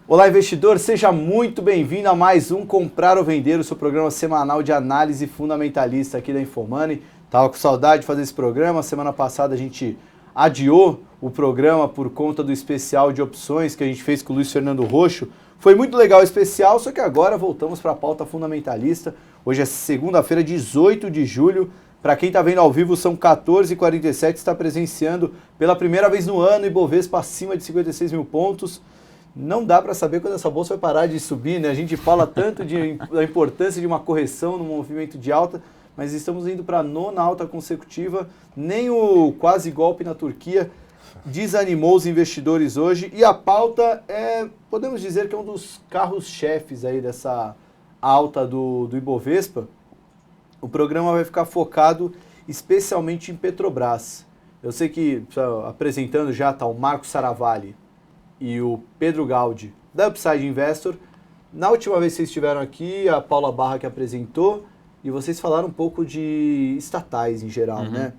Olá, investidor, seja muito bem-vindo a mais um Comprar ou Vender, o seu programa semanal de análise fundamentalista aqui da InfoMoney. Tava com saudade de fazer esse programa, semana passada a gente adiou o programa por conta do especial de opções que a gente fez com o Luiz Fernando Roxo. Foi muito legal o especial, só que agora voltamos para a pauta fundamentalista. Hoje é segunda-feira, 18 de julho. Para quem está vendo ao vivo, são 14h47, está presenciando pela primeira vez no ano Ibovespa acima de 56 mil pontos. Não dá para saber quando essa bolsa vai parar de subir, né? A gente fala tanto da importância de uma correção no movimento de alta, mas estamos indo para a 9ª alta consecutiva. Nem o quase golpe na Turquia desanimou os investidores hoje. E a pauta podemos dizer que é um dos carros-chefes aí dessa alta do Ibovespa. O programa vai ficar focado especialmente em Petrobras. Eu sei que, apresentando já, está o Marco Saravalli e o Pedro Gaudi, da Upside Investor. Na última vez que vocês estiveram aqui, a Paula Barra que apresentou, e vocês falaram um pouco de estatais em geral, né?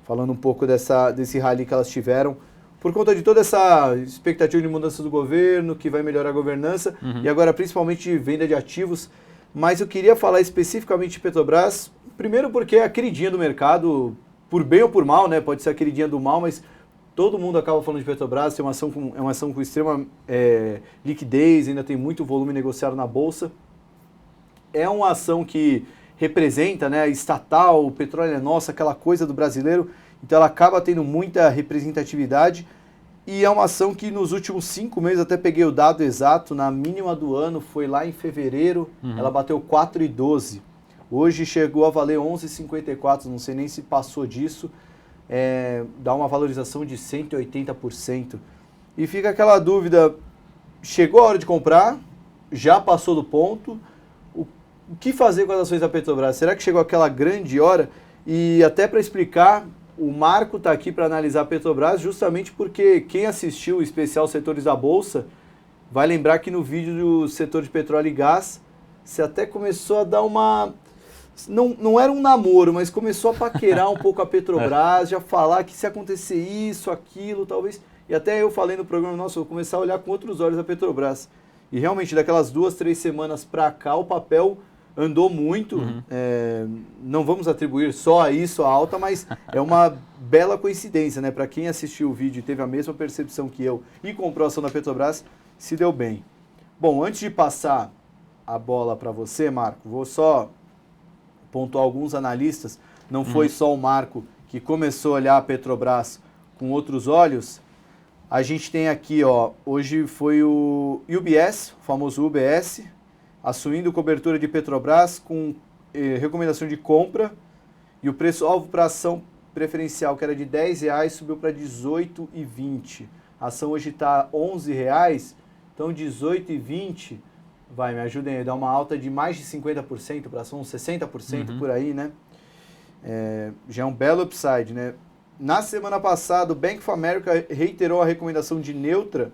Falando um pouco desse rally que elas tiveram, por conta de toda essa expectativa de mudança do governo, que vai melhorar a governança, e agora principalmente de venda de ativos. Mas eu queria falar especificamente de Petrobras, primeiro porque é a queridinha do mercado, por bem ou por mal, né? Pode ser a queridinha do mal, mas todo mundo acaba falando de Petrobras, é uma ação com extrema liquidez, ainda tem muito volume negociado na Bolsa. É uma ação que representa, né, estatal, o petróleo é nosso, aquela coisa do brasileiro, então ela acaba tendo muita representatividade e é uma ação que nos últimos 5 meses, até peguei o dado exato, na mínima do ano, foi lá em fevereiro, ela bateu 4,12. Hoje chegou a valer 11,54, não sei nem se passou disso. Dá uma valorização de 180%. E fica aquela dúvida, chegou a hora de comprar, já passou do ponto, o que fazer com as ações da Petrobras? Será que chegou aquela grande hora? E até para explicar, o Marco está aqui para analisar a Petrobras, justamente porque quem assistiu o especial Setores da Bolsa vai lembrar que no vídeo do setor de petróleo e gás, você até começou a dar uma... Não era um namoro, mas começou a paquerar um pouco a Petrobras, já falar que se acontecer isso, aquilo, talvez... E até eu falei no programa, nossa, eu vou começar a olhar com outros olhos a Petrobras. E realmente, daquelas 2, 3 semanas para cá, o papel andou muito. Não vamos atribuir só a isso a alta, mas é uma bela coincidência, né? Para quem assistiu o vídeo e teve a mesma percepção que eu e comprou a ação da Petrobras, se deu bem. Bom, antes de passar a bola para você, Marco, vou só pontuar alguns analistas, não foi só o Marco que começou a olhar a Petrobras com outros olhos. A gente tem aqui, hoje foi o UBS, o famoso UBS, assumindo cobertura de Petrobras com recomendação de compra, e o preço-alvo para a ação preferencial, que era de R$10, subiu para R$18,20. A ação hoje está R$11, então R$18,20... Vai, me ajudem a dar uma alta de mais de 50% para ação, uns 60% por aí, né? Já é um belo upside, né? Na semana passada, o Bank of America reiterou a recomendação de neutra,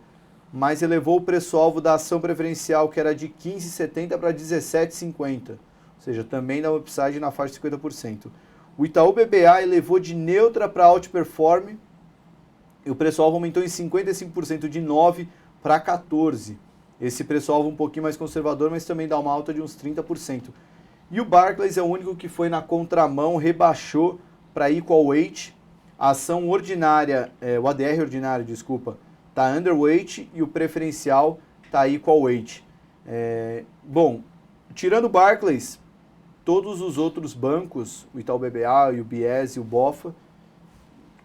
mas elevou o preço-alvo da ação preferencial, que era de 15,70 para 17,50. Ou seja, também dá um upside na faixa de 50%. O Itaú BBA elevou de neutra para outperform, e o preço-alvo aumentou em 55%, de 9 para 14. Esse preço-alvo um pouquinho mais conservador, mas também dá uma alta de uns 30%. E o Barclays é o único que foi na contramão, rebaixou para equal weight. A ação ordinária, o ADR ordinário, desculpa, está underweight e o preferencial está equal weight. Bom, tirando o Barclays, todos os outros bancos, o Itaú BBA, o UBS e o BofA,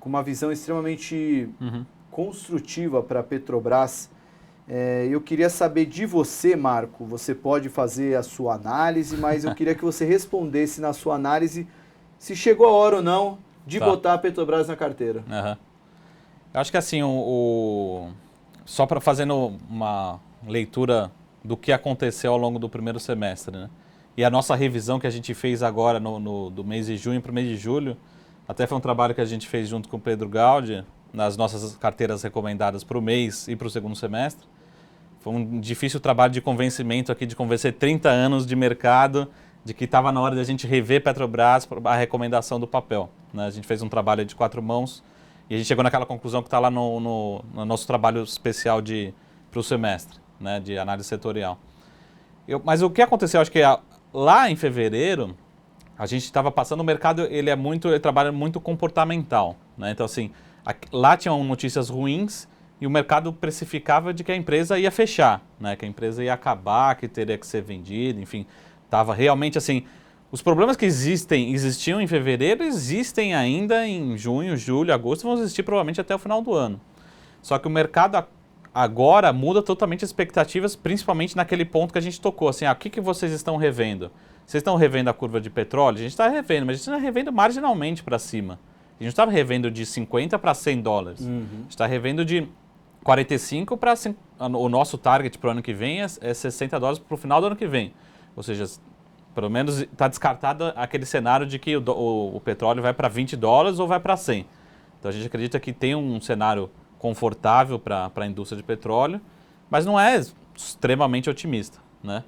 com uma visão extremamente construtiva para a Petrobras. Eu queria saber de você, Marco, você pode fazer a sua análise, mas eu queria que você respondesse na sua análise se chegou a hora ou não de botar a Petrobras na carteira. Eu acho que assim, só para fazendo uma leitura do que aconteceu ao longo do primeiro semestre, né? E a nossa revisão que a gente fez agora do mês de junho para o mês de julho, até foi um trabalho que a gente fez junto com o Pedro Gaudi, nas nossas carteiras recomendadas para o mês e para o segundo semestre. Foi um difícil trabalho de convencimento aqui, de convencer 30 anos de mercado de que estava na hora de a gente rever Petrobras, a recomendação do papel, né? A gente fez um trabalho de 4 mãos e a gente chegou naquela conclusão que está lá no nosso trabalho especial para o semestre. né, de análise setorial. Mas o que aconteceu, acho que lá em fevereiro, a gente estava passando, o mercado ele trabalha muito comportamental, né? Então assim, lá tinham notícias ruins e o mercado precificava de que a empresa ia fechar, né? Que a empresa ia acabar, que teria que ser vendida, enfim, estava realmente assim. Os problemas que existiam em fevereiro existem ainda em junho, julho, agosto, vão existir provavelmente até o final do ano. Só que o mercado agora muda totalmente as expectativas, principalmente naquele ponto que a gente tocou, assim, o que vocês estão revendo? Vocês estão revendo a curva de petróleo? A gente está revendo, mas a gente está revendo marginalmente para cima. A gente não está revendo de 50 para 100 dólares. A gente está revendo de 45 para... O nosso target para o ano que vem é 60 dólares para o final do ano que vem. Ou seja, pelo menos está descartado aquele cenário de que o petróleo vai para 20 dólares ou vai para 100. Então a gente acredita que tem um cenário confortável para a indústria de petróleo, mas não é extremamente otimista, né?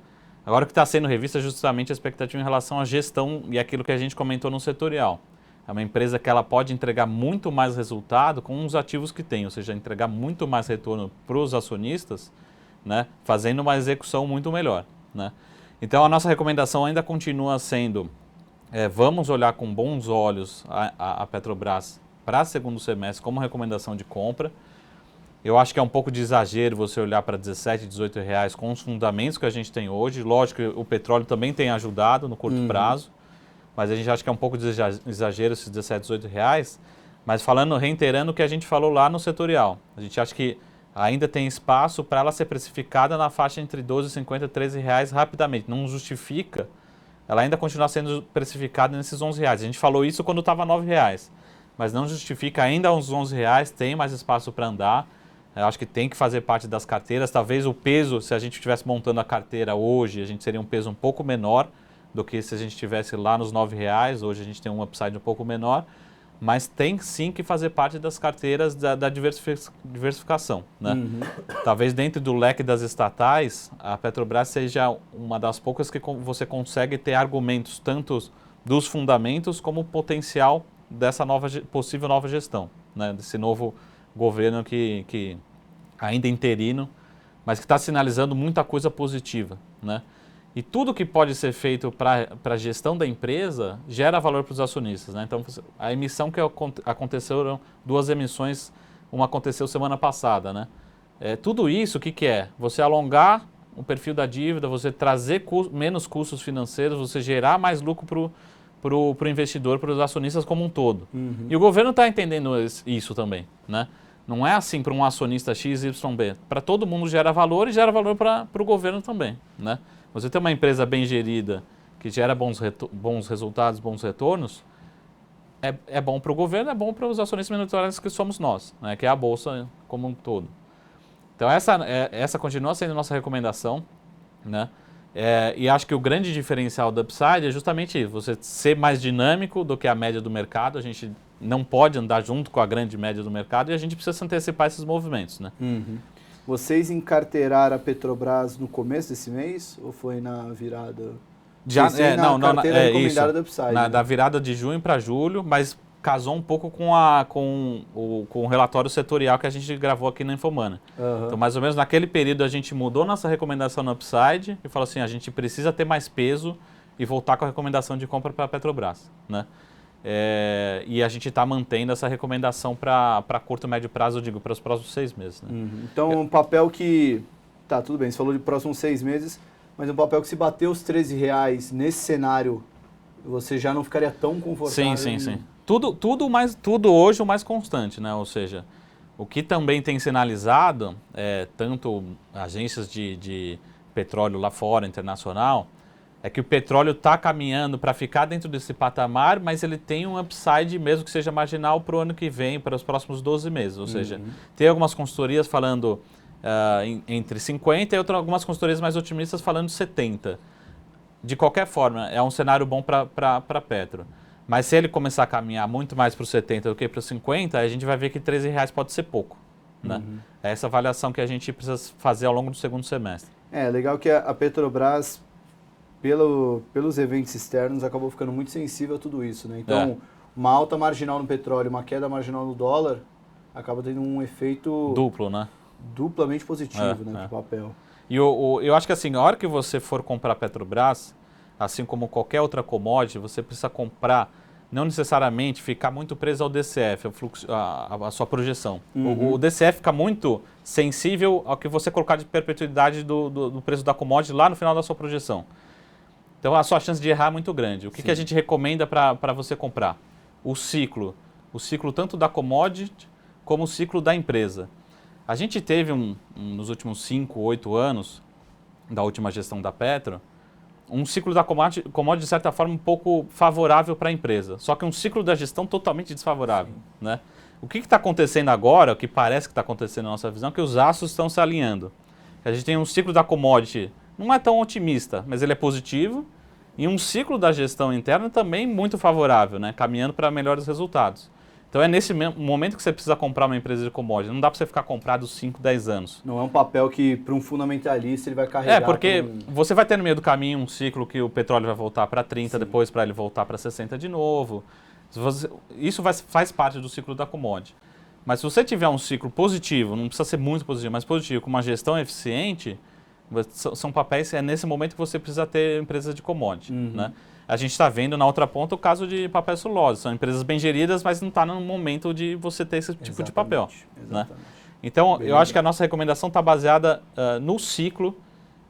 Agora o que está sendo revisto é justamente a expectativa em relação à gestão e aquilo que a gente comentou no setorial. É uma empresa que ela pode entregar muito mais resultado com os ativos que tem, ou seja, entregar muito mais retorno para os acionistas, né, fazendo uma execução muito melhor, né? Então a nossa recomendação ainda continua sendo, vamos olhar com bons olhos a Petrobras para segundo semestre como recomendação de compra. Eu acho que é um pouco de exagero você olhar para 17, 18 reais com os fundamentos que a gente tem hoje. Lógico que o petróleo também tem ajudado no curto prazo, mas a gente acha que é um pouco de exagero esses 17, 18 reais. Mas reiterando o que a gente falou lá no setorial, a gente acha que ainda tem espaço para ela ser precificada na faixa entre 12,50 e 13 reais rapidamente. Não justifica ela ainda continuar sendo precificada nesses 11 reais. A gente falou isso quando estava 9 reais, mas não justifica ainda uns 11 reais, tem mais espaço para andar. Eu acho que tem que fazer parte das carteiras. Talvez o peso, se a gente estivesse montando a carteira hoje, a gente seria um peso um pouco menor do que se a gente estivesse lá nos 9 reais. Hoje a gente tem um upside um pouco menor, mas tem sim que fazer parte das carteiras da diversificação, né? Talvez dentro do leque das estatais, a Petrobras seja uma das poucas que você consegue ter argumentos tanto dos fundamentos como potencial dessa possível nova gestão, né? Desse novo governo que ainda é interino, mas que está sinalizando muita coisa positiva, né? E tudo que pode ser feito para a gestão da empresa gera valor para os acionistas, né? Então, a emissão que aconteceram, 2 emissões, uma aconteceu semana passada, né? Tudo isso, o que é? Você alongar o perfil da dívida, você trazer menos custos financeiros, você gerar mais lucro para o investidor, para os acionistas como um todo. E o governo está entendendo isso também, né? Não é assim para um acionista X, Y, B. Para todo mundo gera valor e gera valor para o governo também, né? Você tem uma empresa bem gerida, que gera bons resultados, bons retornos, é bom para o governo, é bom para os acionistas minoritários que somos nós, né? Que é a Bolsa como um todo. Então essa continua sendo a nossa recomendação, né? E acho que o grande diferencial do Upside é justamente isso, você ser mais dinâmico do que a média do mercado. A gente não pode andar junto com a grande média do mercado e a gente precisa se antecipar esses movimentos, né? Vocês encarteiraram a Petrobras no começo desse mês ou foi na virada? Na carteira recomendada do Upside, né? Da virada de junho para julho, mas casou um pouco com o relatório setorial que a gente gravou aqui na Infomani. Então, mais ou menos naquele período, a gente mudou nossa recomendação no Upside e falou assim, a gente precisa ter mais peso e voltar com a recomendação de compra para a Petrobras, né? E a gente está mantendo essa recomendação para curto e médio prazo, eu digo, para os próximos 6 meses. Né? Então, um papel que... Tá, tudo bem, você falou de próximos 6 meses, mas um papel que se bater os 13 reais nesse cenário, você já não ficaria tão confortável? Sim. Tudo hoje o mais constante, né? Ou seja, o que também tem sinalizado, tanto agências de petróleo lá fora, internacional, é que o petróleo está caminhando para ficar dentro desse patamar, mas ele tem um upside, mesmo que seja marginal, para o ano que vem, para os próximos 12 meses. Ou seja, tem algumas consultorias falando entre 50 e algumas consultorias mais otimistas falando 70. De qualquer forma, é um cenário bom para Petro. Mas se ele começar a caminhar muito mais para os 70 do que para os 50, a gente vai ver que 13 reais pode ser pouco. Né? É essa avaliação que a gente precisa fazer ao longo do segundo semestre. Legal que a Petrobras, pelos eventos externos, acabou ficando muito sensível a tudo isso, né? Então, uma alta marginal no petróleo, uma queda marginal no dólar, acaba tendo um efeito... Duplo, né? Duplamente positivo, né, pro papel. E eu acho que assim, a hora que você for comprar Petrobras, assim como qualquer outra commodity, você precisa comprar, não necessariamente ficar muito preso ao DCF, ao fluxo, a sua projeção. O DCF fica muito sensível ao que você colocar de perpetuidade do preço da commodity lá no final da sua projeção. Então a sua chance de errar é muito grande. O que a gente recomenda para você comprar? O ciclo tanto da commodity como o ciclo da empresa. A gente teve nos últimos 5, 8 anos, da última gestão da Petro, um ciclo da commodity, de certa forma, um pouco favorável para a empresa. Só que um ciclo da gestão totalmente desfavorável. Né? O que está acontecendo agora, o que parece que está acontecendo na nossa visão, é que os astros estão se alinhando. A gente tem um ciclo da commodity, não é tão otimista, mas ele é positivo, e um ciclo da gestão interna também muito favorável, né? Caminhando para melhores resultados. Então é nesse momento que você precisa comprar uma empresa de commodity. Não dá para você ficar comprado 5, 10 anos. Não é um papel que, para um fundamentalista, ele vai carregar. Porque você vai ter no meio do caminho um ciclo que o petróleo vai voltar para 30, depois para ele voltar para 60 de novo. Isso faz parte do ciclo da commodity. Mas se você tiver um ciclo positivo, não precisa ser muito positivo, mas positivo, com uma gestão eficiente, são papéis, é nesse momento que você precisa ter empresas de commodity. Né? A gente está vendo na outra ponta o caso de papel celulose. São empresas bem geridas, mas não está no momento de você ter esse tipo de papel. Né? Então, eu acho que a nossa recomendação está baseada no ciclo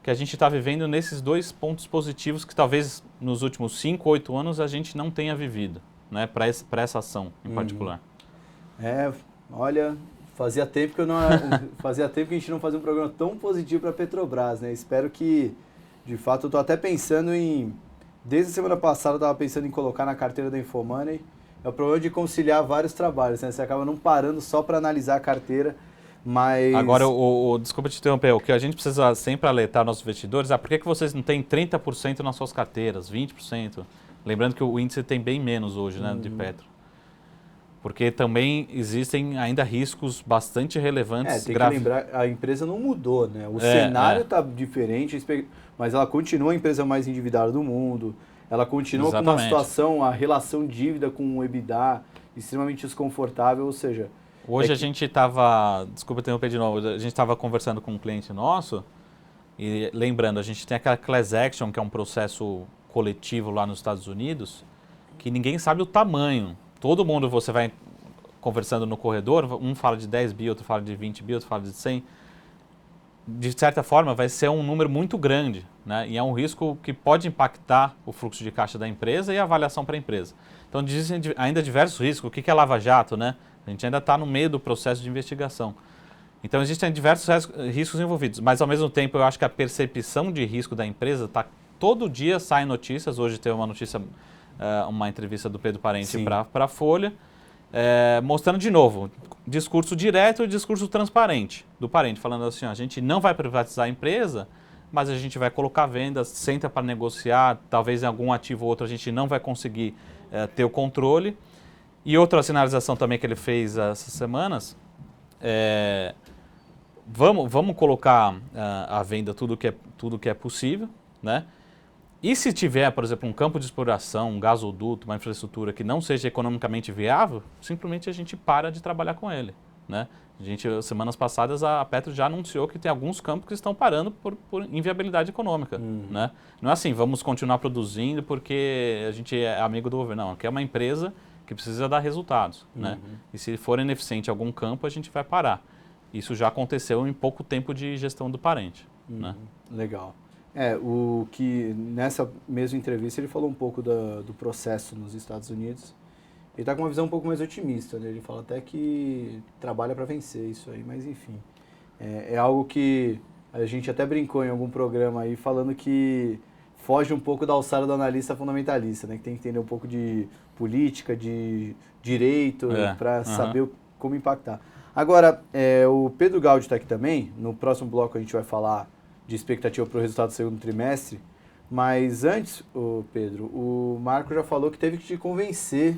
que a gente está vivendo nesses dois pontos positivos que talvez nos últimos 5, 8 anos a gente não tenha vivido, né? Para essa ação em particular. Olha, fazia tempo que fazia tempo que a gente não fazia um programa tão positivo para a Petrobras, né? Espero que, de fato, eu estou até pensando em... Desde a semana passada eu estava pensando em colocar na carteira da Infomoney. É o problema de conciliar vários trabalhos, né? Você acaba não parando só para analisar a carteira, mas... Agora, desculpa te interromper, o que a gente precisa sempre alertar nossos investidores é por que vocês não têm 30% nas suas carteiras, 20%? Lembrando que o índice tem bem menos hoje, né, de Petro. Porque também existem ainda riscos bastante relevantes. Tem que lembrar, a empresa não mudou, né? O cenário está diferente, mas ela continua a empresa mais endividada do mundo, ela continua com uma situação, a relação dívida com o EBITDA extremamente desconfortável, ou seja... Hoje a gente estava, desculpa interromper de novo, a gente estava conversando com um cliente nosso, e lembrando, a gente tem aquela class action, que é um processo coletivo lá nos Estados Unidos, que ninguém sabe o tamanho. Todo mundo, você vai conversando no corredor, um fala de 10 bi, outro fala de 20 bi, outro fala de 100. De certa forma, vai ser um número muito grande, né? E é um risco que pode impactar o fluxo de caixa da empresa e a avaliação para a empresa. Então, dizem ainda diversos riscos. O que é lava-jato, né? A gente ainda está no meio do processo de investigação. Então, existem diversos riscos envolvidos. Mas, ao mesmo tempo, eu acho que a percepção de risco da empresa está... Todo dia saem notícias. Hoje teve uma notícia... uma entrevista do Pedro Parente para a Folha, mostrando de novo, discurso direto e discurso transparente do Parente, falando assim, a gente não vai privatizar a empresa, mas a gente vai colocar vendas, senta para negociar, talvez em algum ativo ou outro a gente não vai conseguir ter o controle. E outra sinalização também que ele fez essas semanas, vamos colocar à venda tudo que é possível, né? E se tiver, por exemplo, um campo de exploração, um gasoduto, uma infraestrutura que não seja economicamente viável, simplesmente a gente para de trabalhar com ele. Né? Semanas passadas, a Petro já anunciou que tem alguns campos que estão parando por inviabilidade econômica. Né? Não é assim, vamos continuar produzindo porque a gente é amigo do governo. Não, aqui é uma empresa que precisa dar resultados. Né? E se for ineficiente em algum campo, a gente vai parar. Isso já aconteceu em pouco tempo de gestão do Parente. Né? Legal. O que nessa mesma entrevista ele falou um pouco do processo nos Estados Unidos. Ele está com uma visão um pouco mais otimista, né? Ele fala até que trabalha para vencer isso aí, mas enfim. É algo que a gente até brincou em algum programa aí, falando que foge um pouco da alçada do analista fundamentalista, né? Que tem que entender um pouco de política, de direito, para saber como impactar. Agora, o Pedro Gaudi está aqui também. No próximo bloco a gente vai falar de expectativa para o resultado do segundo trimestre, mas antes, Pedro, o Marco já falou que teve que te convencer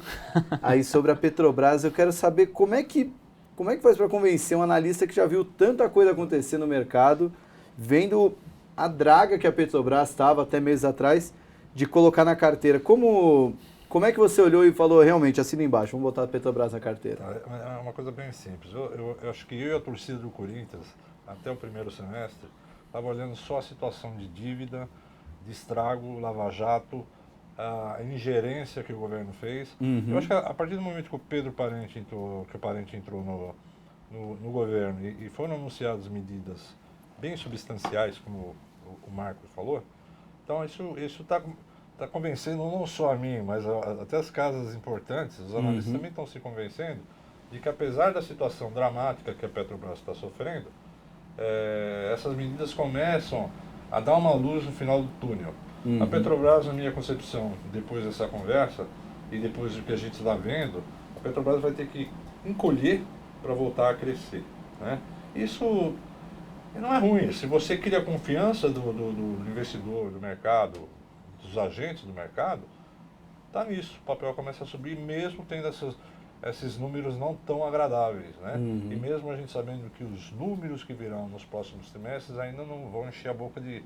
aí sobre a Petrobras. Eu quero saber como é que faz para convencer um analista que já viu tanta coisa acontecer no mercado, vendo a draga que a Petrobras estava até meses atrás, de colocar na carteira. Como é que você olhou e falou, realmente, assina embaixo, vamos botar a Petrobras na carteira? É uma coisa bem simples. Eu acho que eu e a torcida do Corinthians, até o primeiro semestre, estava olhando só a situação de dívida, de estrago, Lava Jato, a ingerência que o governo fez. Eu acho que a partir do momento que o Pedro Parente entrou, no governo e foram anunciadas medidas bem substanciais, como o Marcos falou, então isso está convencendo não só a mim, mas até as casas importantes, os analistas também estão se convencendo de que, apesar da situação dramática que a Petrobras está sofrendo, essas medidas começam a dar uma luz no final do túnel. A Petrobras, na minha concepção, depois dessa conversa e depois do que a gente está vendo, a Petrobras vai ter que encolher para voltar a crescer, né? Isso não é ruim. Se você cria a confiança do investidor, do mercado, dos agentes do mercado, tá nisso. O papel começa a subir, mesmo tendo esses números não tão agradáveis, né? E mesmo a gente sabendo que os números que virão nos próximos trimestres ainda não vão encher a boca de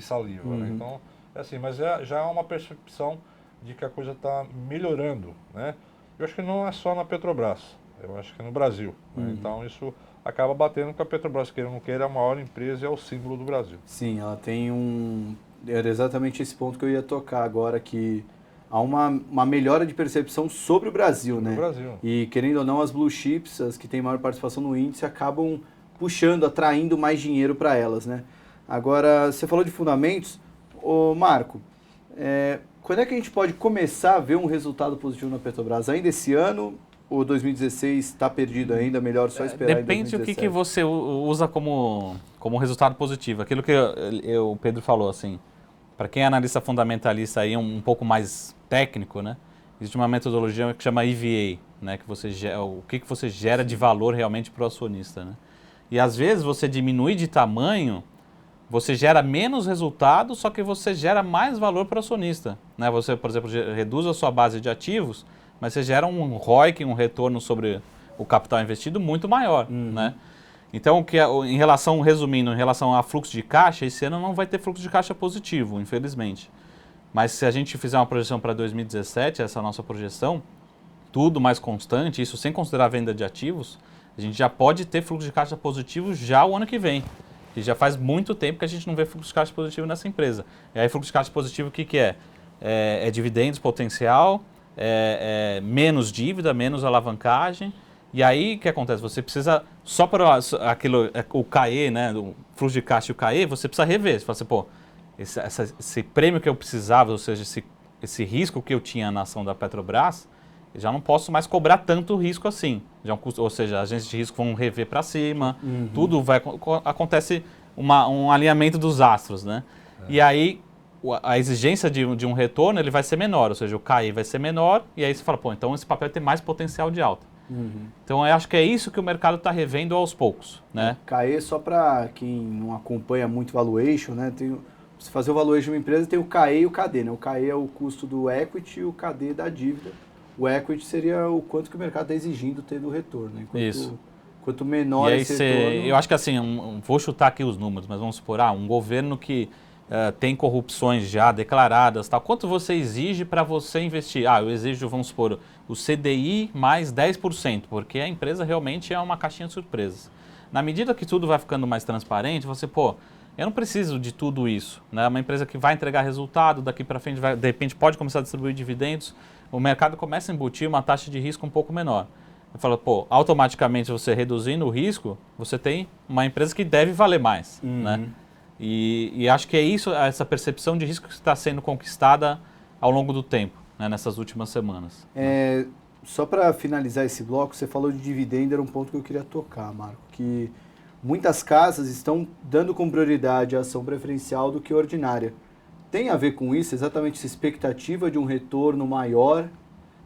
saliva, né? Então, é assim, mas já há uma percepção de que a coisa está melhorando, né? Eu acho que não é só na Petrobras, eu acho que é no Brasil, né? Então isso acaba batendo com a Petrobras, queira ou não queira, é a maior empresa e é o símbolo do Brasil. Sim, ela tem era exatamente esse ponto que eu ia tocar agora, que há uma melhora de percepção sobre o Brasil, né? Brasil. E querendo ou não, as blue chips, as que têm maior participação no índice, acabam puxando, atraindo mais dinheiro para elas, né? Agora, você falou de fundamentos. Ô Marco, quando é que a gente pode começar a ver um resultado positivo na Petrobras? Ainda esse ano? Ou 2016 está perdido ainda? Melhor só esperar Depende em 2017? do que você usa como resultado positivo. Aquilo que o Pedro falou, assim, para quem é analista fundamentalista aí, um pouco mais técnico, né? Existe uma metodologia que chama EVA, né? Que o que você gera de valor realmente para o acionista, né? E às vezes você diminui de tamanho, você gera menos resultado, só que você gera mais valor para o acionista, né? Você, por exemplo, reduz a sua base de ativos, mas você gera um ROIC, um retorno sobre o capital investido muito maior, né? Então, resumindo, em relação a fluxo de caixa, esse ano não vai ter fluxo de caixa positivo, infelizmente. Mas se a gente fizer uma projeção para 2017, essa nossa projeção, tudo mais constante, isso sem considerar a venda de ativos, a gente já pode ter fluxo de caixa positivo já o ano que vem. E já faz muito tempo que a gente não vê fluxo de caixa positivo nessa empresa. E aí, fluxo de caixa positivo, o que é? É dividendos potencial, menos dívida, menos alavancagem. E aí, o que acontece? Você precisa, só para o CAE, né, o fluxo de caixa e o CAE, você precisa rever. Você fala assim, pô, esse prêmio que eu precisava, ou seja, esse risco que eu tinha na ação da Petrobras, eu já não posso mais cobrar tanto risco assim. Ou seja, as agências de risco vão rever para cima, tudo acontece um alinhamento dos astros, né? E aí, a exigência de um retorno ele vai ser menor, ou seja, o CAE vai ser menor, e aí você fala, pô, então esse papel tem mais potencial de alta. Então eu acho que é isso que o mercado está revendo aos poucos, né? CAE, só para quem não acompanha muito valuation, né? Você fazer o valuation de uma empresa, tem o CAE e o KD, né? O CAE é o custo do equity e o KD da dívida. O equity seria o quanto que o mercado está exigindo ter do retorno, né? Quanto menor esse retorno... Eu acho que assim, vou chutar aqui os números, mas vamos supor, um governo que tem corrupções já declaradas, tal. Quanto você exige para você investir? Eu exijo, vamos supor, o CDI mais 10%, porque a empresa realmente é uma caixinha de surpresas. Na medida que tudo vai ficando mais transparente, eu não preciso de tudo isso, né? Uma empresa que vai entregar resultado, daqui para frente, de repente pode começar a distribuir dividendos, o mercado começa a embutir uma taxa de risco um pouco menor. Eu falo, automaticamente você reduzindo o risco, você tem uma empresa que deve valer mais, né? E acho que é isso, essa percepção de risco que está sendo conquistada ao longo do tempo, né, nessas últimas semanas. Só para finalizar esse bloco, você falou de dividendo, era um ponto que eu queria tocar, Marco, que muitas casas estão dando com prioridade a ação preferencial do que ordinária. Tem a ver com isso, exatamente essa expectativa de um retorno maior,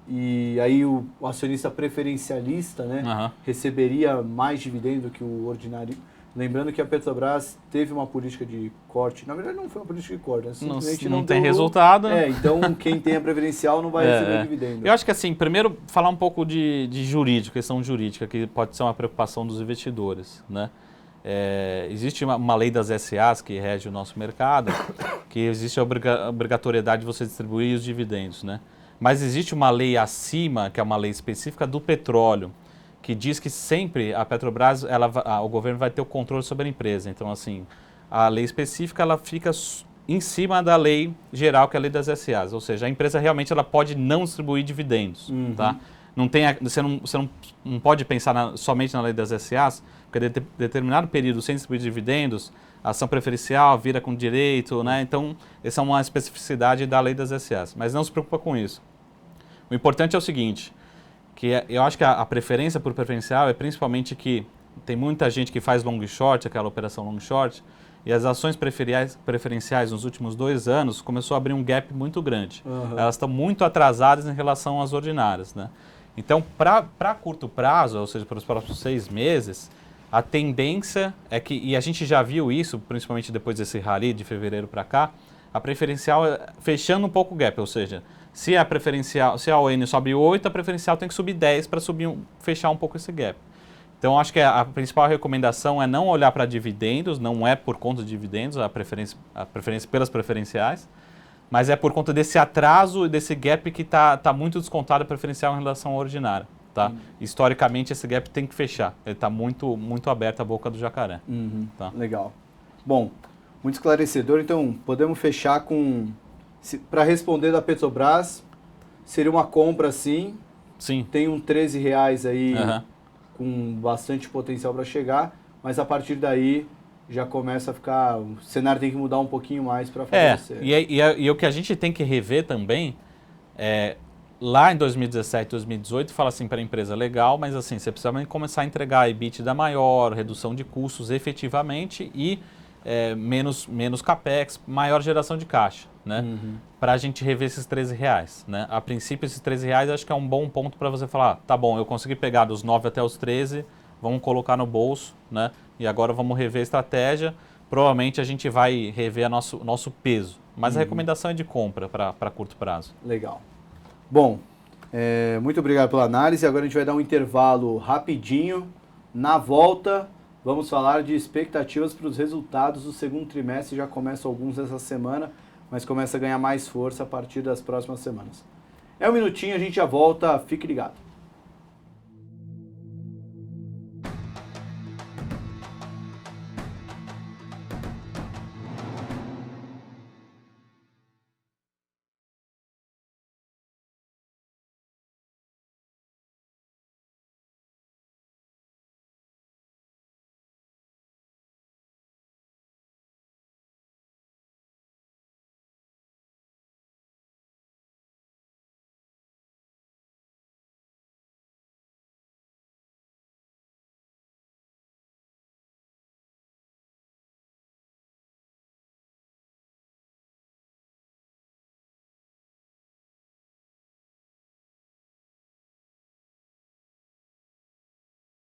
e aí o acionista preferencialista, né, receberia mais dividendo do que o ordinário. Lembrando que a Petrobras teve uma política de corte. Na verdade, não foi uma política de corte, né? Simplesmente não tem resultado. Então quem tem a preferencial não vai receber dividendo. Eu acho que assim, primeiro falar um pouco de jurídico, questão jurídica, que pode ser uma preocupação dos investidores, né? Existe uma lei das SAs que rege o nosso mercado, que existe a obrigatoriedade de você distribuir os dividendos, né? Mas existe uma lei acima, que é uma lei específica do petróleo, que diz que sempre a Petrobras, o governo vai ter o controle sobre a empresa. Então, assim, a lei específica ela fica em cima da lei geral, que é a lei das SAs. Ou seja, a empresa realmente ela pode não distribuir dividendos. Tá? Não tem, você não pode pensar somente na lei das SAs, porque determinado período sem distribuir dividendos, a ação preferencial vira com direito, né? Então, essa é uma especificidade da lei das SAs. Mas não se preocupa com isso. O importante é o seguinte, eu acho que a preferência por preferencial é principalmente que tem muita gente que faz long short, aquela operação long short, e as ações preferenciais nos últimos 2 anos começou a abrir um gap muito grande. Elas estão muito atrasadas em relação às ordinárias, né? Então, para curto prazo, ou seja, para os próximos 6 meses, a tendência é que, e a gente já viu isso, principalmente depois desse rally de fevereiro para cá, a preferencial fechando um pouco o gap, ou seja, se a ON sobe 8, a preferencial tem que subir 10 para fechar um pouco esse gap. Então, acho que a principal recomendação é não olhar para dividendos, não é por conta de dividendos a preferência pelas preferenciais, mas é por conta desse atraso e desse gap que está muito descontado a preferencial em relação ao ordinário. Tá? Historicamente, esse gap tem que fechar. Ele está muito, muito aberto a boca do jacaré. Tá? Legal. Bom, muito esclarecedor. Então, podemos fechar com... Para responder da Petrobras, seria uma compra sim. Sim. Tem um R$13 aí com bastante potencial para chegar, mas a partir daí já começa a ficar... O cenário tem que mudar um pouquinho mais para favorecer. E o que a gente tem que rever também é... Lá em 2017, 2018, fala assim para a empresa, legal, mas assim, você precisa começar a entregar EBITDA maior, redução de custos efetivamente e menos capex, maior geração de caixa, né? Para a gente rever esses R$13, né? A princípio, esses R$13 acho que é um bom ponto para você falar, tá bom, eu consegui pegar dos 9 até os 13, vamos colocar no bolso, né? E agora vamos rever a estratégia, provavelmente a gente vai rever nosso peso, mas a recomendação é de compra para curto prazo. Legal. Bom, muito obrigado pela análise. Agora a gente vai dar um intervalo rapidinho. Na volta, vamos falar de expectativas para os resultados do segundo trimestre. Já começam alguns essa semana, mas começa a ganhar mais força a partir das próximas semanas. É um minutinho, a gente já volta. Fique ligado.